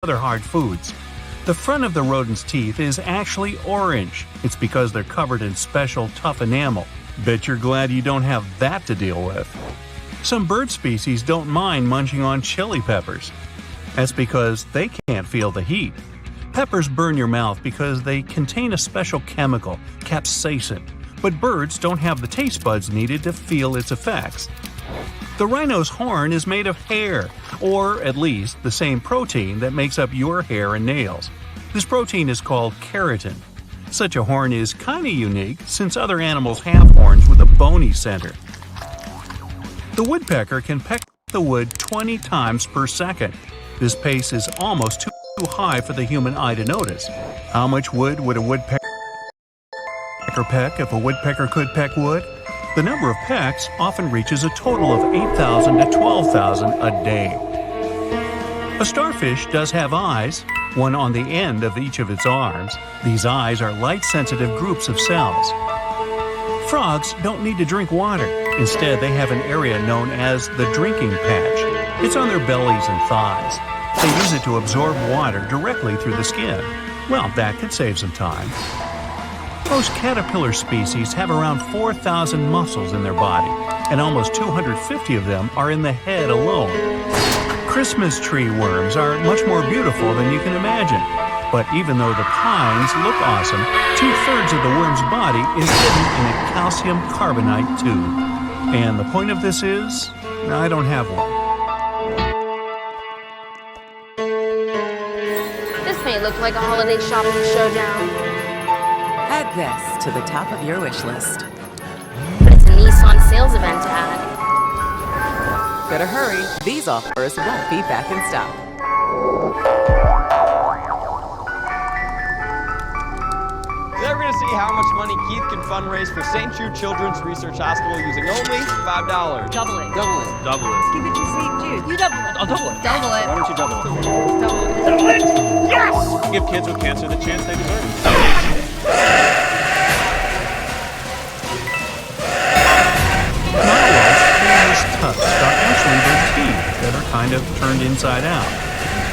other hard foods. The front of the rodent's teeth is actually orange. It's because they're covered in special tough enamel. Bet you're glad you don't have that to deal with. Some bird species don't mind munching on chili peppers. That's because they can't feel the heat. Peppers burn your mouth because they contain a special chemical, capsaicin, but birds don't have the taste buds needed to feel its effects. The rhino's horn is made of hair, or at least the same protein that makes up your hair and nails. This protein is called keratin. Such a horn is kinda unique since other animals have horns with a bony center. The woodpecker can peck the wood 20 times per second. This pace is almost too high for the human eye to notice. How much wood would a woodpecker peck if a woodpecker could peck wood? The number of pecks often reaches a total of 8,000 to 12,000 a day. A starfish does have eyes, one on the end of each of its arms. These eyes are light-sensitive groups of cells. Frogs don't need to drink water. Instead, they have an area known as the drinking patch. It's on their bellies and thighs. They use it to absorb water directly through the skin. Well, that could save some time. Most caterpillar species have around 4,000 muscles in their body, and almost 250 of them are in the head alone. Christmas tree worms are much more beautiful than you can imagine. But even though the pines look awesome, 2/3 of the worm's body is hidden in a calcium carbonate tube. And the point of this is, I don't have one. This may look like a holiday shopping showdown. Add this to the top of your wish list. But it's a Nissan sales event to add. Better hurry, these offers won't be back in stock. Today we're going to see how much money Keith can fundraise for St. Jude Children's Research Hospital using only $5. Double it. Double it. Double it. Give it to St. Jude. You double it. I'll double it. Double it. Why don't you double it? Double it. Double it! Yes! Give kids with cancer the chance they deserve. Narwhals' tusks are actually their teeth that are kind of turned inside out.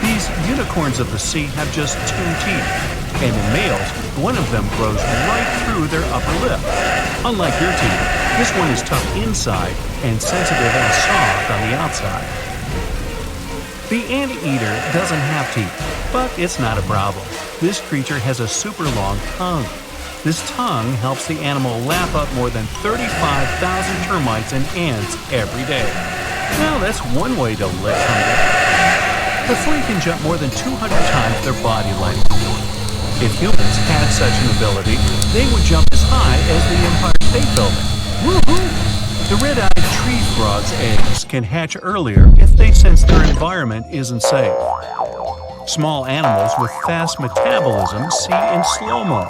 These unicorns of the sea have just 2 teeth, and in males, one of them grows right through their upper lip. Unlike your teeth, this one is tough inside and sensitive and soft on the outside. The anteater doesn't have teeth, but it's not a problem. This creature has a super long tongue. This tongue helps the animal lap up more than 35,000 termites and ants every day. Well, that's one way to lick hunger. The flea can jump more than 200 times their body length. If humans had such an ability, they would jump as high as the Empire State Building. Woohoo! The red-eyed tree frog's eggs can hatch earlier if they sense their environment isn't safe. Small animals with fast metabolism see in slow-mo.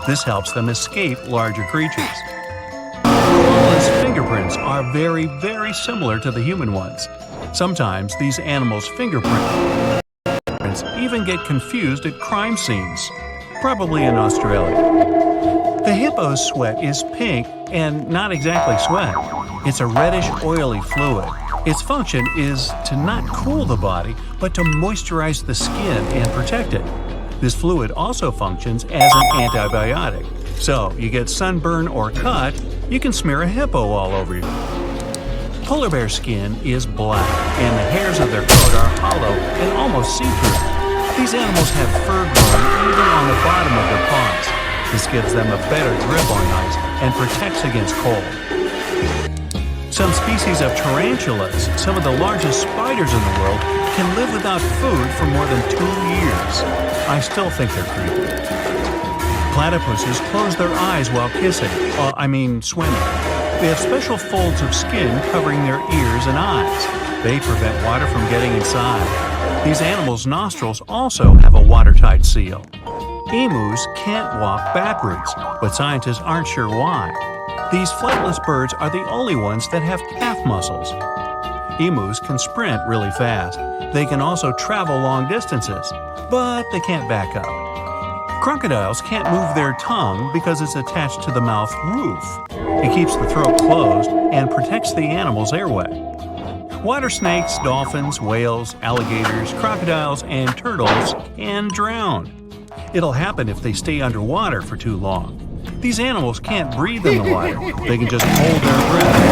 This helps them escape larger creatures. Koala's fingerprints are very, very similar to the human ones. Sometimes these animals' fingerprints even get confused at crime scenes, probably in Australia. The hippo's sweat is pink and not exactly sweat. It's a reddish, oily fluid. Its function is to not cool the body, but to moisturize the skin and protect it. This fluid also functions as an antibiotic. So, you get sunburn or cut, you can smear a hippo all over you. Polar bear skin is black, and the hairs of their coat are hollow and almost see-through. These animals have fur growing even on the bottom of their paws. This gives them a better grip on ice and protects against cold. Some species of tarantulas, some of the largest spiders in the world, can live without food for more than 2 years. I still think they're creepy. Platypuses close their eyes while kissing, swimming. They have special folds of skin covering their ears and eyes. They prevent water from getting inside. These animals' nostrils also have a watertight seal. Emus can't walk backwards, but scientists aren't sure why. These flightless birds are the only ones that have calf muscles. Emus can sprint really fast. They can also travel long distances, but they can't back up. Crocodiles can't move their tongue because it's attached to the mouth roof. It keeps the throat closed and protects the animal's airway. Water snakes, dolphins, whales, alligators, crocodiles, and turtles can drown. It'll happen if they stay underwater for too long. These animals can't breathe in the water. They can just hold their breath.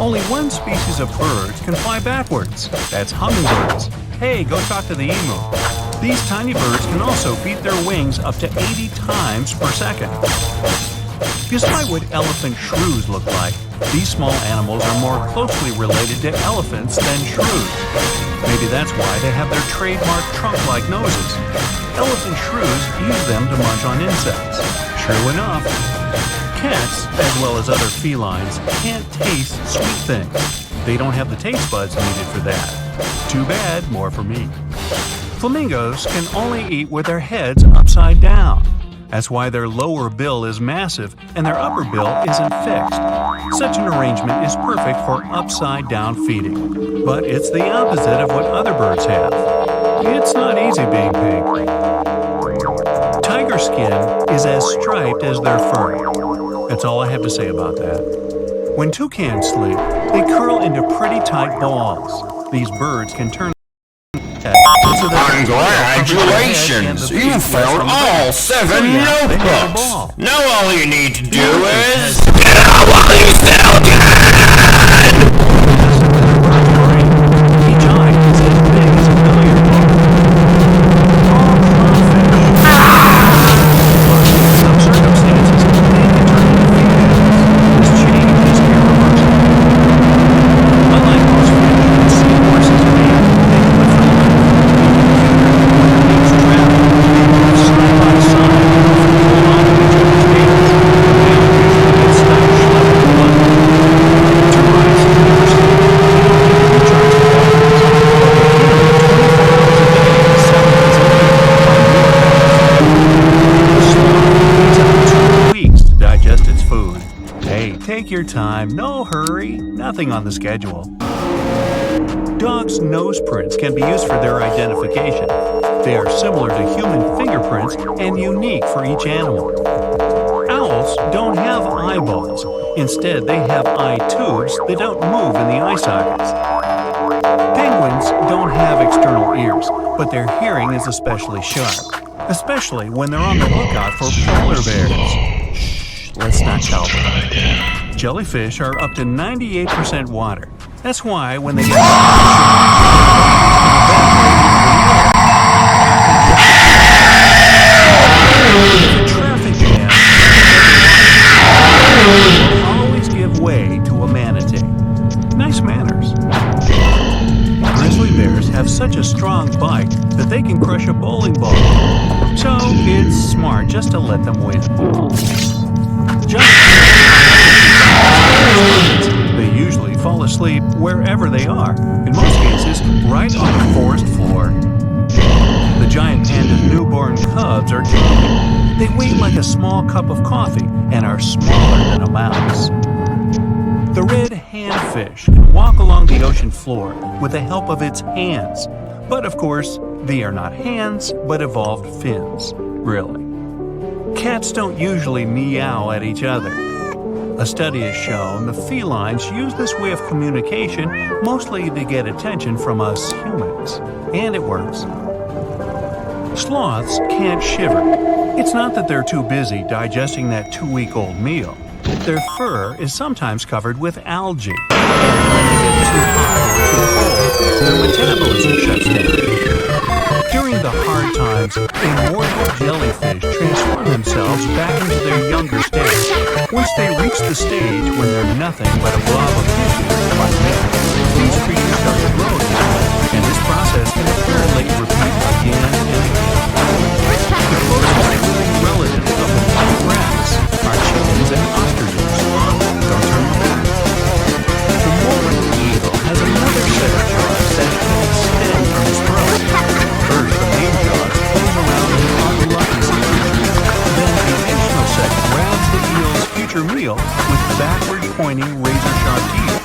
Only one species of birds can fly backwards. That's hummingbirds. Hey, go talk to the emu. These tiny birds can also beat their wings up to 80 times per second. Despite what elephant shrews look like, these small animals are more closely related to elephants than shrews. Maybe that's why they have their trademark trunk-like noses. Elephant shrews use them to munch on insects. True enough. Cats, as well as other felines, can't taste sweet things. They don't have the taste buds needed for that. Too bad, more for me. Flamingos can only eat with their heads upside down. That's why their lower bill is massive and their upper bill isn't fixed. Such an arrangement is perfect for upside-down feeding. But it's the opposite of what other birds have. It's not easy being pink. Tiger skin is as striped as their fur. That's all I have to say about that. When toucans sleep, they curl into pretty tight balls. These birds can turn Congratulations! You found all 7 notebooks! Now all you need to do is... Get out while you still can! Each eye is as big as a billiard ball. All crawfish. In some circumstances, they can turn into females. This change is irreversible. Unlike most fish, seahorses and ants, they can live for life. When their mates travel, they move side by side and often hold on to each other's tails. They don't usually get stuck schlepping the blood. Termites never sleep. They don't need to recharge their batteries. But they can live 24 hours a day, 7 days a week on more The sloth needs up to 2 weeks to digest its food. Hey, take your time, no hurry, nothing on the schedule. Dogs' nose prints can be used for their identification. They are similar to human fingerprints and unique for each animal. Owls don't have eyeballs. Instead, they have eye tubes that don't move in the eye sockets. Penguins don't have external ears, but their hearing is especially sharp, especially when they're on the lookout for polar bears. Shh, let's not tell them. Jellyfish are up to 98% water. That's why when they get traffic jam, always give way to a manatee. Nice manners. Grizzly bears have such a strong bite that they can crush a bowling ball. So it's smart just to let them win. They usually fall asleep wherever they are, in most cases right on the forest floor. The giant panda's newborn cubs are tiny. They weigh like a small cup of coffee and are smaller than a mouse. The red handfish can walk along the ocean floor with the help of its hands. But of course, they are not hands, but evolved fins, really. Cats don't usually meow at each other. A study has shown the felines use this way of communication mostly to get attention from us humans. And it works. Sloths can't shiver. It's not that they're too busy digesting that 2-week-old meal. Their fur is sometimes covered with algae. And when they get too hot or too cold, their metabolism shuts down. During the hard times, immortal jellyfish transform themselves back into their younger state. Once they reach the stage when they're nothing but a blob of tissue, like me, these creatures start to grow again, and this process can apparently repeat again and again. The closest living relatives of the white rats are chickens and ostriches. Don't turn your back. The mourning eagle has another set of jaws that can extend from his throat. First, the main jaws close around an unlucky sea creature. Then the additional set grabs the eel's future meal with backward-pointing razor-sharp teeth.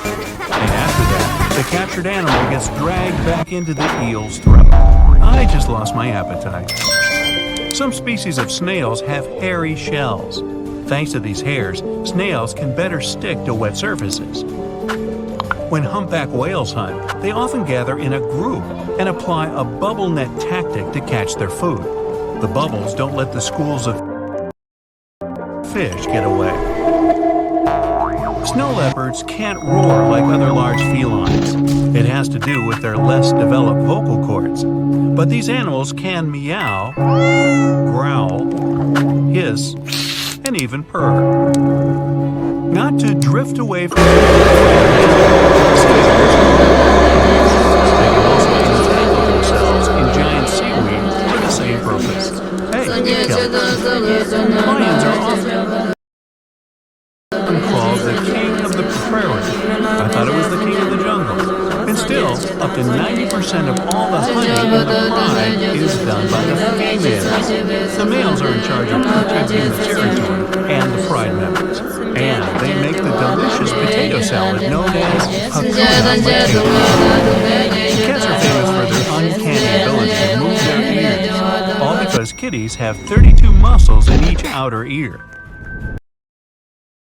And after that, the captured animal gets dragged back into the eel's throat. I just lost my appetite. Some species of snails have hairy shells. Thanks to these hairs, snails can better stick to wet surfaces. When humpback whales hunt, they often gather in a group and apply a bubble net tactic to catch their food. The bubbles don't let the schools of fish get away. Snow leopards can't roar like other large felines. It has to do with their less developed vocal cords. But these animals can meow, growl, hiss, and even purr. Not to drift away from they can also entangle themselves in giant seaweed for the same purpose. Hey, kelp. Lions are often called the king of the prairie. I thought it was the king of the jungle. And still, up to 90% of all the hunting in the pride is done by the females. The males are in charge of protecting the territory and the pride members. And they make the delicious potato salad known as hakuna matata. Cats are famous for their uncanny ability to move their ears, all because kitties have 32 muscles in each outer ear.